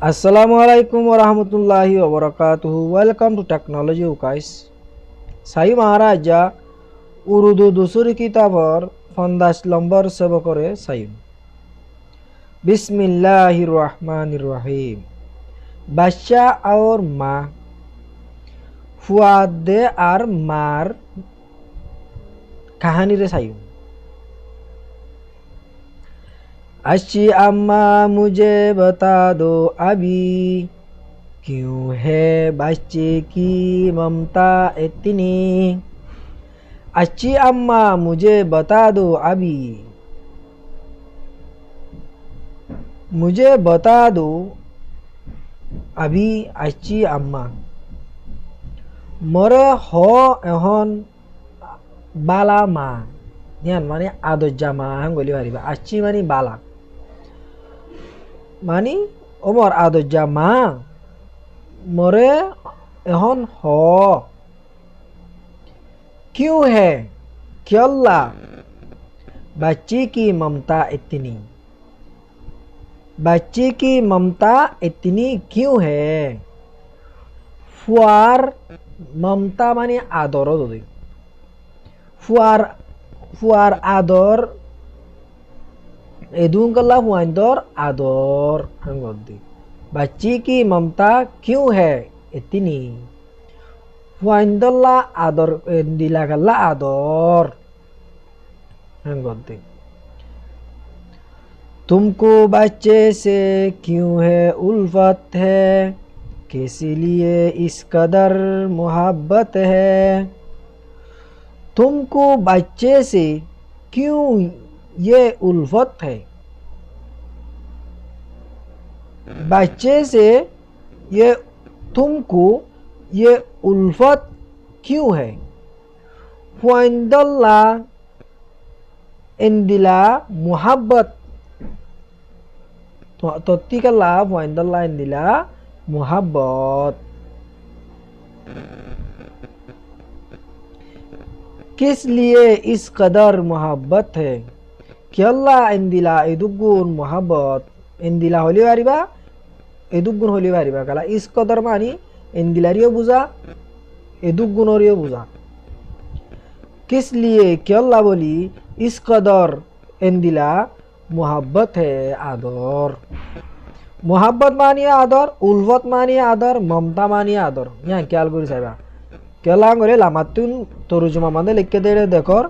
Assalamualaikum warahmatullahi wabarakatuh. Welcome to Technology guys. Saya Maharaja Urdu दूसरी किताबर 15 number सबकरे सायुम बिस्मिल्लाहिर्रहमानिर्रहीम। बादशाह और माँ फुआदे और मार कहानी रे सायुम। अच्छी अम्मा मुझे बता दो अभी क्यों है बच्चे की ममता इतनी। अच्छी अम्मा मुझे बता दो अभी, मुझे बता दो अभी अच्छी अम्मा। मरे हो एहन बाला मा ध्यान माने आदज्जा मा हांगोली बारिबा। अच्छी मानी बाला मानी ओमर आदज्जा मा मरे एहन हो क्यों है क्योंला बच्ची की ममता इतनी। बच्ची की ममता इतनी क्यों है। फुआर ममता माने आदर दे फुआर फुआर आदर एदुंगला फुआंदर आदर हंगोदी। बच्ची की ममता क्यों है इतनी। फुआंदला आदर दिलागला आदर हंगोदी। तुमको बच्चे से क्यों है उल्फत है, किस लिए इस कदर मोहब्बत है। तुमको बच्चे से क्यों ये उल्फत है। बच्चे से ये तुमको ये उल्फत क्यों है। फुआंदल्ला इंदिला मोहब्बत तोतिकल्ला फुआंदल्ला इंदिला मोहब्बत। किस लिए इस कदर मोहब्बत है। क्योंला इंदिला एदुगुन मोहब्बत इंदिला होली बारिबा एदुगुन होली बारिबा कला इस कदर मानी इंदिलारियो बुझा एदुगुनरियो बुझा। किस लिए क्योंला बोली इस कदर इंदिला मोहब्बत है आदर। मोहब्बत मानिए आदर, उल्फत मानिए आदर, ममता मानिए आदर। यहाँ क्या करी साहिबा केला करे लामातुन तरुजुमा माने लिख के दे रहे देखो।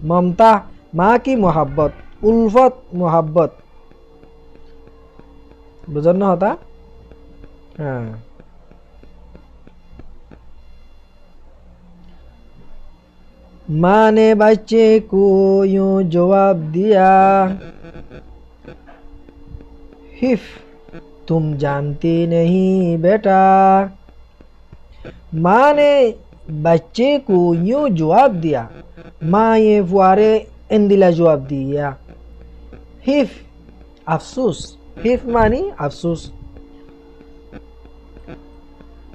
ममता माँ की मोहब्बत, उल्फत मोहब्बत बुझन होता। हाँ माँ ने बच्चे को यूं जवाब दिया, हिफ तुम जानती नहीं बेटा। माँ ने बच्चे को यूं जवाब दिया, माँ ये फुआरे इंदिला जवाब दिया। हिफ अफसोस, हिफ मानी अफसोस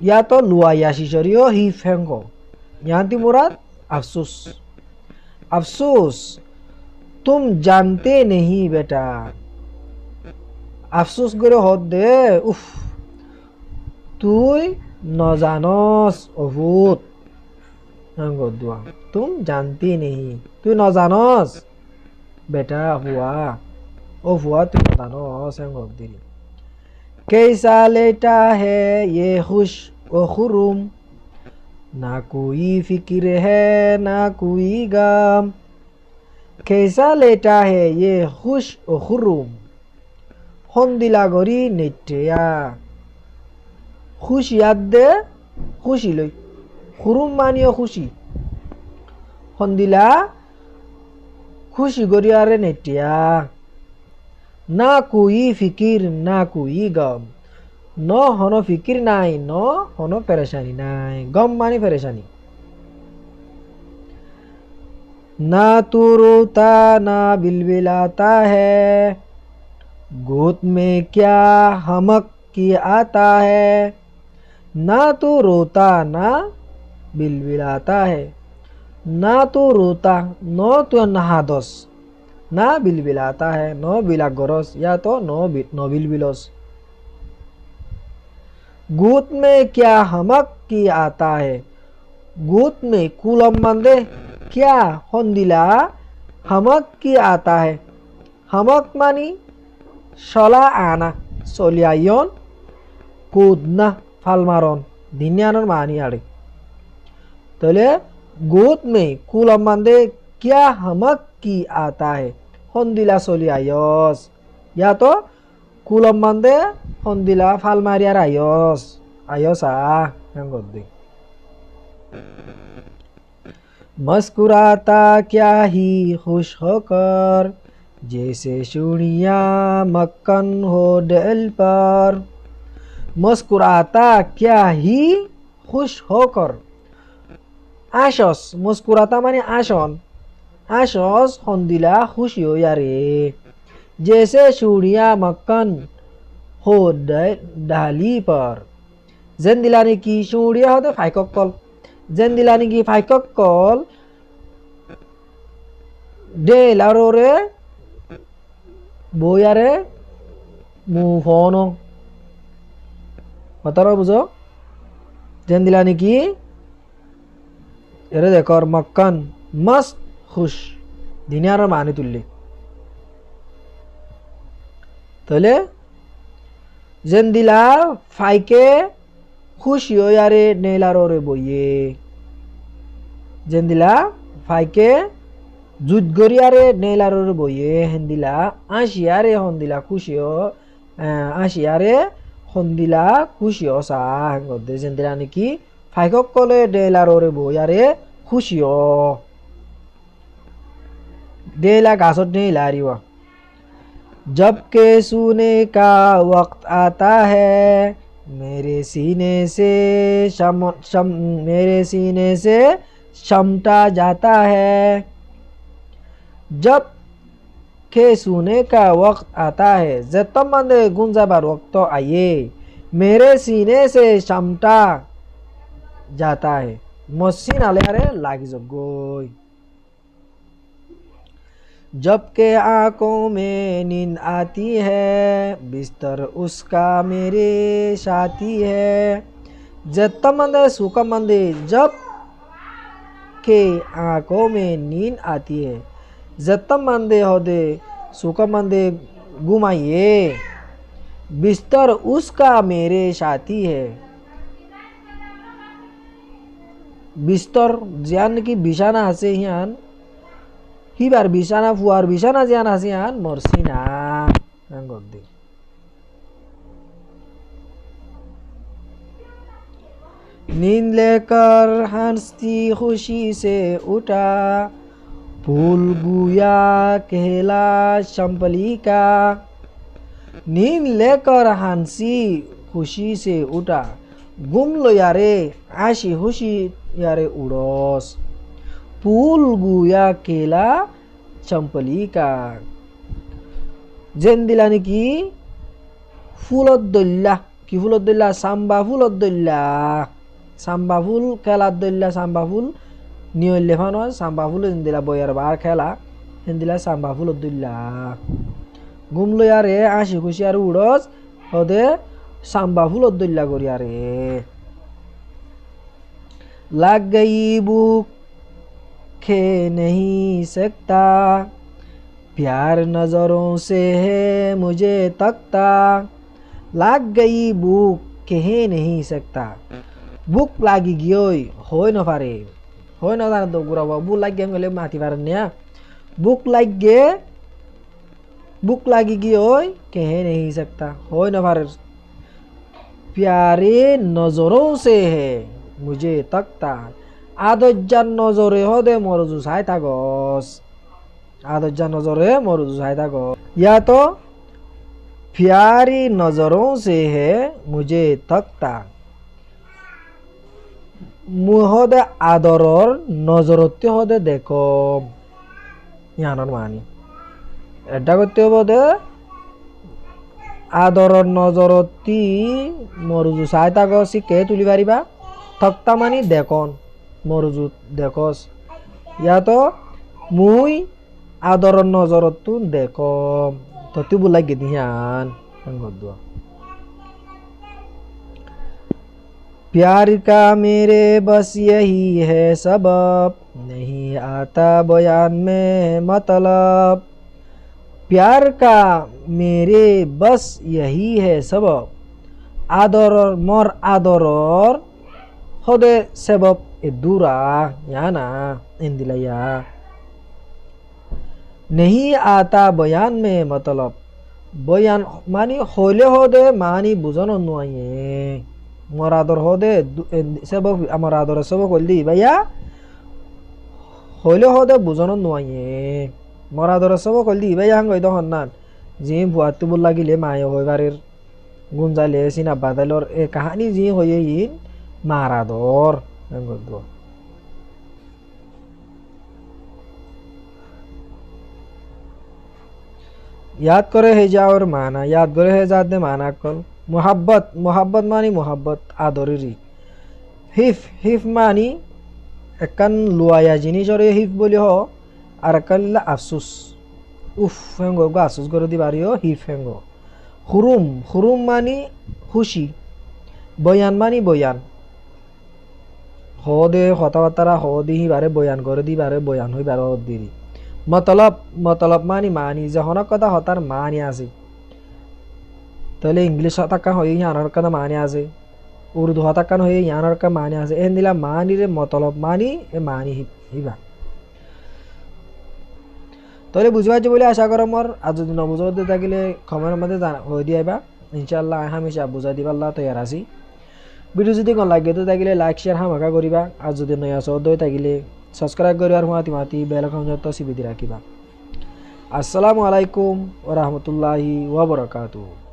या तो लुआ या शिशरियो हिफ हैंगो यहाँ ती मुराद अफसोस। अफसोस तुम जानते नहीं बेटा। अफसोस करे होत दे उफ तुई नजानस अभूत दुआ तुम जानती नहीं तू नजानस बेटा हुआ ओ हुआ तू नजानस दिली। कैसा लेटा है ये खुश ओ खुरुम, ना कोई फिक्र है ना कोई गम। कैसा लेटा है ये खुश ओ खुरुम, हंदिला गरी नेटिया। खुश याद दे खुशी लई खुरुम मानियो खुशी हंदिला खुशी गरियारे नेटिया। ना कोई फिकिर ना कोई गम, न हनो फिकिर नाई न हनो परेशानी नाई। गम मानी परेशानी। ना तू रोता ना बिलबिलाता है, गोद में क्या हमक की आता है। ना तो रोता ना बिलबिलाता है, ना तो रोता न तो नहादस, ना बिलबिलाता है न बिला गरस या तो न बिलबिलस। गूत में क्या हमक की आता है गूत में कुलम मंदे क्या होंदिला हमक की आता है हमक मानी शला आना सोलियायन कूदना फालमारन दिन्यानर मानी आड़े तले गोद में कुलम मंदे क्या हमक की आता है होंदिला सोलियायस या तो कुलम मंदे होंदिला फालमारियार आयस आयसा हंगोदी मुस्कुराता क्या ही खुश होकर जैसे चूड़ियाँ मक्खन हो दिल पर मुस्कुराता क्या ही खुश होकर आशस मुस्कुराता माने आशन आशस होंदिला खुशी हो यारे जैसे चूड़ियाँ मक्खन हो डाली पर जेंदिलानी की चूड़ियाँ हो तो फाइकल जेंदिलानी की फाइकल दे लारो रे बोयारे मुफोनो बतारो बुझो जेंदिलानी की एरे देखो मक्कन मस्त खुश दिनार माने तुल्ले तले जेंदिला फाइके खुश यो यारे नेलारो रे बोये जेंदिला फाइके जुदगरियारे नेलारो रे बोये हेंदिला आशियारे होंदिला खुशियो आशियारे होंदिला खुशियो सा हंगोदे जेंदिला निकी फाइकक कोले नेलारो रे बोयारे खुशियो डेला घासोट नहीं ला रही हुआ जब के सोने का वक्त आता है मेरे सीने से मेरे सीने से शमटा जाता है जब के सोने का वक्त आता है जतम मंदे गुंजाबार वक्त तो आइए मेरे सीने से शमटा जाता है मसीन आले लागी जगोई जब के आंखों में नींद आती है बिस्तर उसका मेरे साथी है जत्तमंदे सुकमंदे जब के आंखों में नींद आती है जत्तमंदे होदे सुकमंदे घुमाइए बिस्तर उसका मेरे साथी है बिस्तर जान की बिछाना हसे हियान हिबार बिछाना फुआर बिछाना जान हसियान मरसिना गद्दी नींद लेकर हंसती खुशी से उठा फूल गुया कहला चंपली का नींद लेकर हंसी खुशी से उठा गुम लो यारे आशी खुशी यारे उड़ोस फूल गुया केला चंपली का जेंदिलानी की फुलद्दुल्ला की फुलद्दुल्ला सांबा फुलद्दुल्ला सांबा फुल केला दुल्ला सांबा फुल नियो लेफानो सांबा फुल जेंदिला बोयर बार केला जेंदिला सांबा फुलद्दुल्ला गुमलो यारे आशी खुशी यारे उड़ोस होदे सांबा फुलद्दुल्ला गोर यारे लग गई भूख खे नहीं सकता प्यार नजरों से है मुझे तकता लाग गई भूख कह नहीं सकता भूख लागी गियोई होय न पारे होय न जान तो गुरा भूख लाग गेम गले माथि पारन्या भूख लागी गियोई कह नहीं सकता होय न पारे प्यारे नजरों से है मुझे तकता आदज्जान नजरे होदे मरुजु साइता गस आदज्जान नजरे मरुजु साइता गस या तो प्यारी नजरों से है मुझे तकता मुहदे आदरर नजरते होदे देखो यानर मानी एटा करते होदे आदरर नजरती मरुजु साइता गसी के तुली पारिबा तकता मानी देखन मरुजुत देखस या तो मुई आदर नजरत तू देखो तो तू बुला गिदियान गद्दुआ प्यार का मेरे बस यही है सबब, नहीं आता बयान में मतलब। प्यार का मेरे बस यही है सबब, আদৰৰ মোৰ আদৰৰ সদে সেবব এ দূরা ইয়ানা ইন্দিলাইয়া নেহি আতা বয়ান মে মতলব বয়ান মানি হইলে হদে মানি বুঝানো নয় মোর আদর হদে সেবক আমার আদরের সেবক হইল দি ভাইয়া হইলে হদে বুঝানো নয় মোর আদরের সেবক হইল দি ভাইয়া হাঙ্গই তখন না জি ভুয়াতু বল লাগিলে মায় হইবারের গুঞ্জালে সিনা বাদালর এ কাহানি জি হয়ে ইন মারাদর याद करे है जा और माना याद करे है जात ने माना कल मोहब्बत मोहब्बत मानी मोहब्बत आदरी हिफ हिफ मानी एकान लुआया जिनिस और हिफ बोली हो আর একান আফসুস উফ হেঙ্গো গো আফসুস করে দিবারিও হিফ হেঙ্গো হুরুম হুরুম মানি খুশি বয়ান মানি বয়ান হদে কথাবার্তা হদি বারে বয়ান করে দিবারে বয়ান হইবার দিরি মতলব মতলব মানি মানি যখন কথা হতার মানি আছে তাহলে ইংলিশ হতাকা হয়ে ইয়ানোর কথা মানি আছে উর্দু হতাকান হয়ে ইয়ানোর কা মানি আছে এন দিলা মানি রে মতলব মানি এ মানি হিবা তাহলে বুঝবা যে বলে আশা করো মোর আর যদি নবুঝতে থাকিলে খবরের মধ্যে হয়ে দিয়াইবা ইনশাআল্লাহ হামেশা বুঝাই দিবা আল্লাহ তৈয়ার আছি ভিডিও যদি কোন লাগে তো থাকিলে লাইক শেয়ার হামাকা করিবা আর যদি নয়া সদ হয়ে থাকিলে সাবস্ক্রাইব করিবার মাতি মাতি বেল আইকন যত সিবি দি রাখিবা আসসালামু আলাইকুম ওয়া রাহমাতুল্লাহি ওয়া বারাকাতুহু।